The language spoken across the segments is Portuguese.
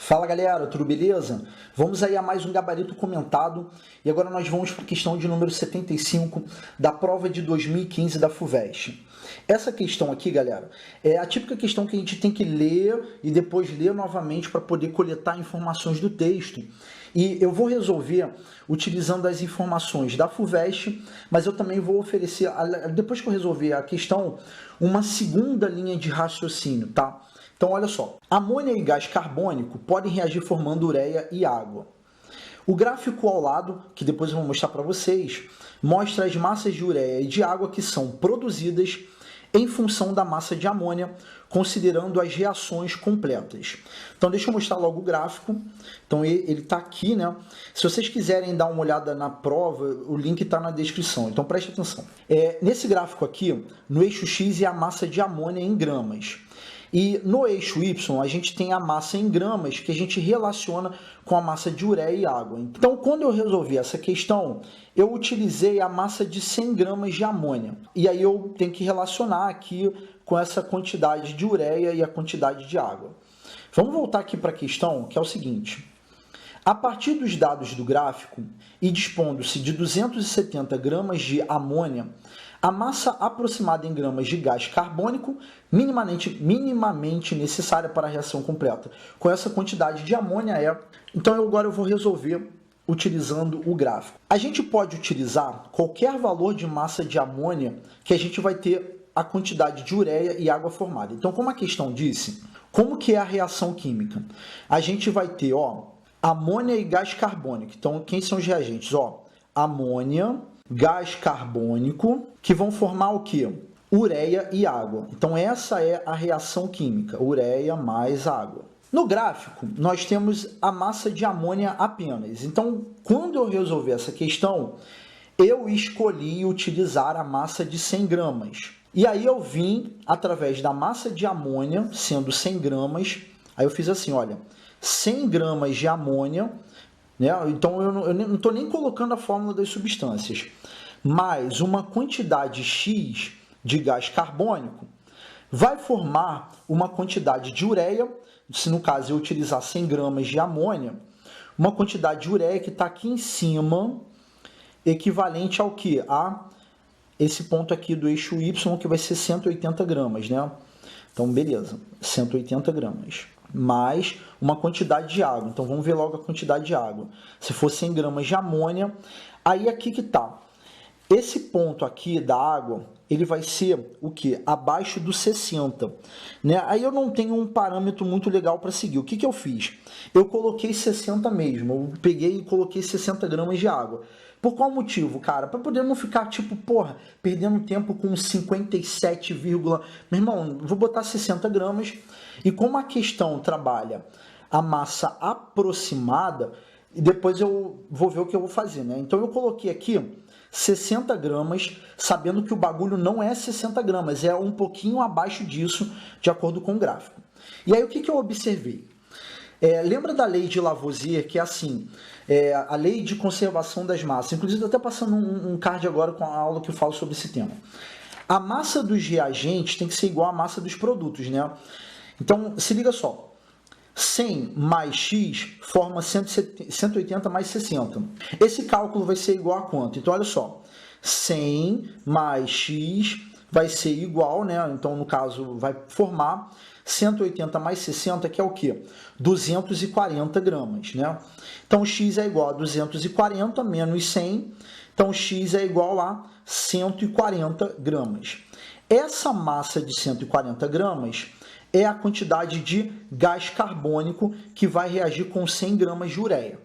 Fala galera, tudo beleza? Vamos aí a mais um gabarito comentado e agora nós vamos para a questão de número 75 da prova de 2015 da FUVEST. Essa questão aqui, galera, é a típica questão que a gente tem que ler e depois ler novamente para poder coletar informações do texto. E eu vou resolver utilizando as informações da FUVEST, mas eu também vou oferecer, depois que eu resolver a questão, uma segunda linha de raciocínio, tá? Então, olha só, amônia e gás carbônico podem reagir formando ureia e água. O gráfico ao lado, que depois eu vou mostrar para vocês, mostra as massas de ureia e de água que são produzidas em função da massa de amônia, considerando as reações completas. Então, deixa eu mostrar logo o gráfico. Então, ele está aqui, né? Se vocês quiserem dar uma olhada na prova, o link está na descrição. Então, preste atenção. Nesse gráfico aqui, no eixo X é a massa de amônia em gramas. E no eixo Y, a gente tem a massa em gramas, que a gente relaciona com a massa de ureia e água. Então, quando eu resolvi essa questão, eu utilizei a massa de 100 gramas de amônia. E aí eu tenho que relacionar aqui com essa quantidade de ureia e a quantidade de água. Vamos voltar aqui para a questão, que é o seguinte. A partir dos dados do gráfico, e dispondo-se de 270 gramas de amônia, a massa aproximada em gramas de gás carbônico, minimamente necessária para a reação completa, com essa quantidade de amônia é... Então, agora eu vou resolver utilizando o gráfico. A gente pode utilizar qualquer valor de massa de amônia que a gente vai ter a quantidade de ureia e água formada. Então, como a questão disse, como que é a reação química? A gente vai ter, amônia e gás carbônico. Então, quem são os reagentes? Amônia, gás carbônico, que vão formar o quê? Ureia e água. Então, essa é a reação química, ureia mais água. No gráfico, nós temos a massa de amônia apenas. Então, quando eu resolver essa questão, eu escolhi utilizar a massa de 100 gramas. E aí eu vim, através da massa de amônia, sendo 100 gramas, aí eu fiz assim, olha, 100 gramas de amônia, né? Então eu não estou nem colocando a fórmula das substâncias, mais uma quantidade X de gás carbônico, vai formar uma quantidade de ureia, se no caso eu utilizar 100 gramas de amônia, uma quantidade de ureia que está aqui em cima, equivalente ao que? A esse ponto aqui do eixo Y, que vai ser 180 gramas, né? Então, beleza, 180 gramas. Mais uma quantidade de água. Então, vamos ver logo a quantidade de água. Se for 100 gramas de amônia, aí aqui que está. Esse ponto aqui da água, ele vai ser o quê? Abaixo do 60. Né? Aí eu não tenho um parâmetro muito legal para seguir. O que, que eu fiz? Eu coloquei 60 mesmo. Eu peguei e coloquei 60 gramas de água. Por qual motivo, cara? Para poder não ficar, tipo, perdendo tempo com 57, meu irmão, vou botar 60 gramas. E como a questão trabalha a massa aproximada, e depois eu vou ver o que eu vou fazer, né? Então eu coloquei aqui 60 gramas, sabendo que o bagulho não é 60 gramas, é um pouquinho abaixo disso, de acordo com o gráfico. E aí o que, que eu observei? Lembra da lei de Lavoisier, que é assim, a lei de conservação das massas. Inclusive, estou até passando um card agora com a aula que eu falo sobre esse tema. A massa dos reagentes tem que ser igual à massa dos produtos, né? Então, se liga só. 100 mais X forma 180 mais 60. Esse cálculo vai ser igual a quanto? Então, olha só. 100 mais X vai ser igual, né? Então, no caso, vai formar 180 mais 60, que é o quê? 240 gramas, né? Então, X é igual a 240 menos 100. Então, X é igual a 140 gramas. Essa massa de 140 gramas é a quantidade de gás carbônico que vai reagir com 100 gramas de ureia.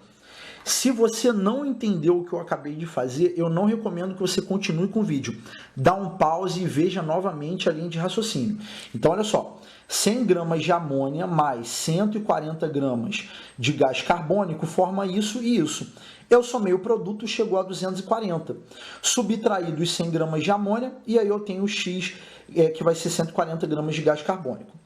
Se você não entendeu o que eu acabei de fazer, eu não recomendo que você continue com o vídeo. Dá um pause e veja novamente a linha de raciocínio. Então, olha só. 100 gramas de amônia mais 140 gramas de gás carbônico forma isso e isso. Eu somei o produto, chegou a 240. Subtraí dos 100 gramas de amônia e aí eu tenho o X, que vai ser 140 gramas de gás carbônico.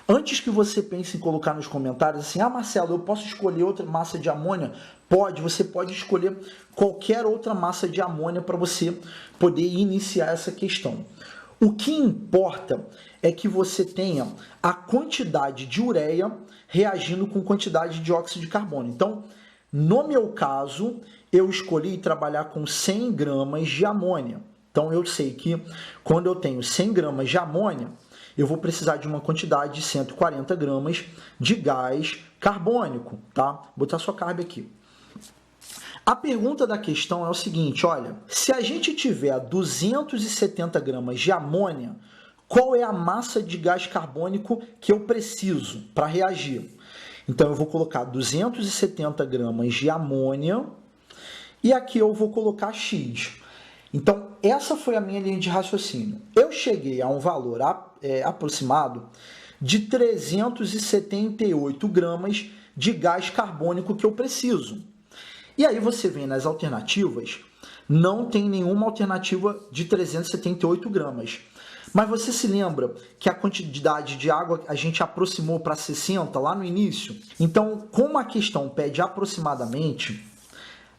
Antes que você pense em colocar nos comentários assim, Marcelo, eu posso escolher outra massa de amônia? Pode, você pode escolher qualquer outra massa de amônia para você poder iniciar essa questão. O que importa é que você tenha a quantidade de ureia reagindo com quantidade de dióxido de carbono. Então, no meu caso, eu escolhi trabalhar com 100 gramas de amônia. Então, eu sei que quando eu tenho 100 gramas de amônia, eu vou precisar de uma quantidade de 140 gramas de gás carbônico, tá? Vou botar sua carb aqui. A pergunta da questão é o seguinte, olha, se a gente tiver 270 gramas de amônia, qual é a massa de gás carbônico que eu preciso para reagir? Então, eu vou colocar 270 gramas de amônia e aqui eu vou colocar X. Então, essa foi a minha linha de raciocínio. Eu cheguei a um valor aproximado de 378 gramas de gás carbônico que eu preciso. E aí você vem nas alternativas, não tem nenhuma alternativa de 378 gramas. Mas você se lembra que a quantidade de água a gente aproximou para 60 lá no início? Então, como a questão pede aproximadamente,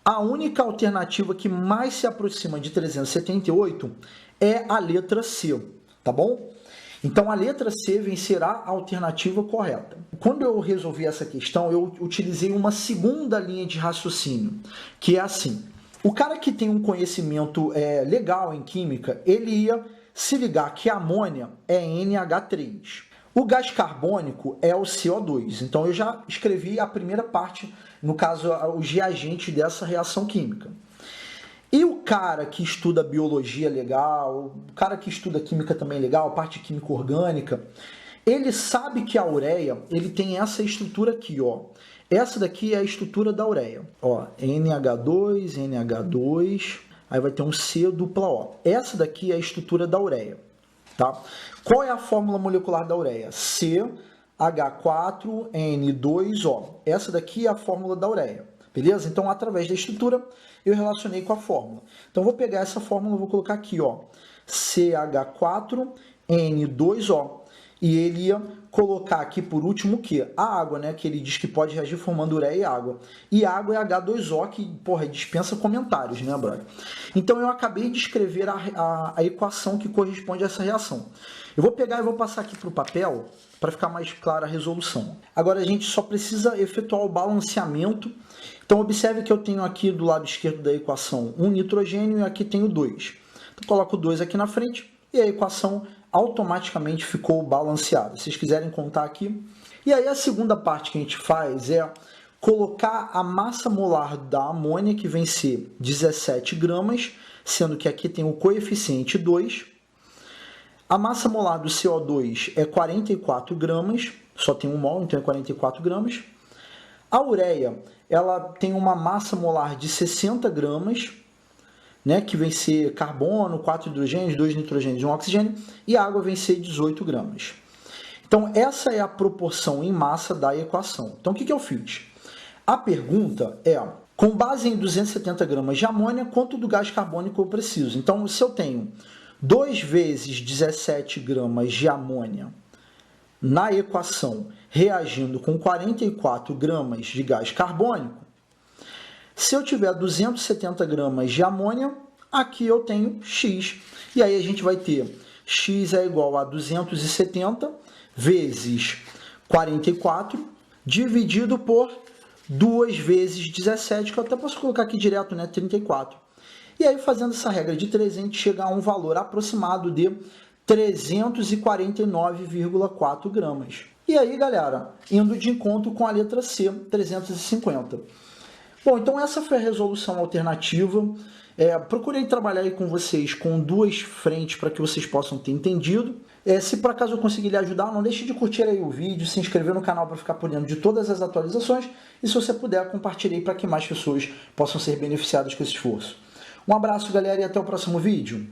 a única alternativa que mais se aproxima de 378 é a letra C, tá bom? Então, a letra C vencerá a alternativa correta. Quando eu resolvi essa questão, eu utilizei uma segunda linha de raciocínio, que é assim. O cara que tem um conhecimento legal em química, ele ia se ligar que a amônia é NH3. O gás carbônico é o CO2. Então, eu já escrevi a primeira parte, no caso, os reagentes dessa reação química. E o cara que estuda biologia legal, o cara que estuda química também legal, parte química orgânica, ele sabe que a ureia, ele tem essa estrutura aqui, ó. Essa daqui é a estrutura da ureia. Ó, NH2, NH2, aí vai ter um C dupla O. Essa daqui é a estrutura da ureia, tá? Qual é a fórmula molecular da ureia? CH4N2O. Essa daqui é a fórmula da ureia, beleza? Então, através da estrutura, eu relacionei com a fórmula. Então, vou pegar essa fórmula e vou colocar aqui, ó, CH4N2O. E ele ia colocar aqui por último o quê? A água, né? Que ele diz que pode reagir formando ureia e água. E água é H2O, que, porra, dispensa comentários, né, brother? Então, eu acabei de escrever a equação que corresponde a essa reação. Eu vou pegar e vou passar aqui para o papel para ficar mais clara a resolução. Agora, a gente só precisa efetuar o balanceamento. Então, observe que eu tenho aqui do lado esquerdo da equação um nitrogênio e aqui tenho 2. Então, coloco 2 aqui na frente e a equação automaticamente ficou balanceada. Se vocês quiserem contar aqui. E aí, a segunda parte que a gente faz é colocar a massa molar da amônia, que vem ser 17 gramas, sendo que aqui tem o coeficiente 2. A massa molar do CO2 é 44 gramas, só tem um mol, então é 44 gramas. A ureia, ela tem uma massa molar de 60 gramas, né, que vem ser carbono, 4 hidrogênios, 2 nitrogênios e 1 oxigênio, e a água vem ser 18 gramas. Então, essa é a proporção em massa da equação. Então, o que eu fiz? A pergunta é, com base em 270 gramas de amônia, quanto do gás carbônico eu preciso? Então, se eu tenho 2 vezes 17 gramas de amônia na equação, reagindo com 44 gramas de gás carbônico, se eu tiver 270 gramas de amônia, aqui eu tenho X. E aí a gente vai ter X é igual a 270 vezes 44, dividido por 2 vezes 17, que eu até posso colocar aqui direto, né? 34. E aí, fazendo essa regra de 3, a gente chega a um valor aproximado de 349,4 gramas. E aí, galera, indo de encontro com a letra C, 350. Bom, então essa foi a resolução alternativa. Procurei trabalhar aí com vocês com 2 frentes para que vocês possam ter entendido. Se por acaso eu conseguir lhe ajudar, não deixe de curtir aí o vídeo, se inscrever no canal para ficar por dentro de todas as atualizações. E se você puder, compartilhe aí para que mais pessoas possam ser beneficiadas com esse esforço. Um abraço, galera, e até o próximo vídeo.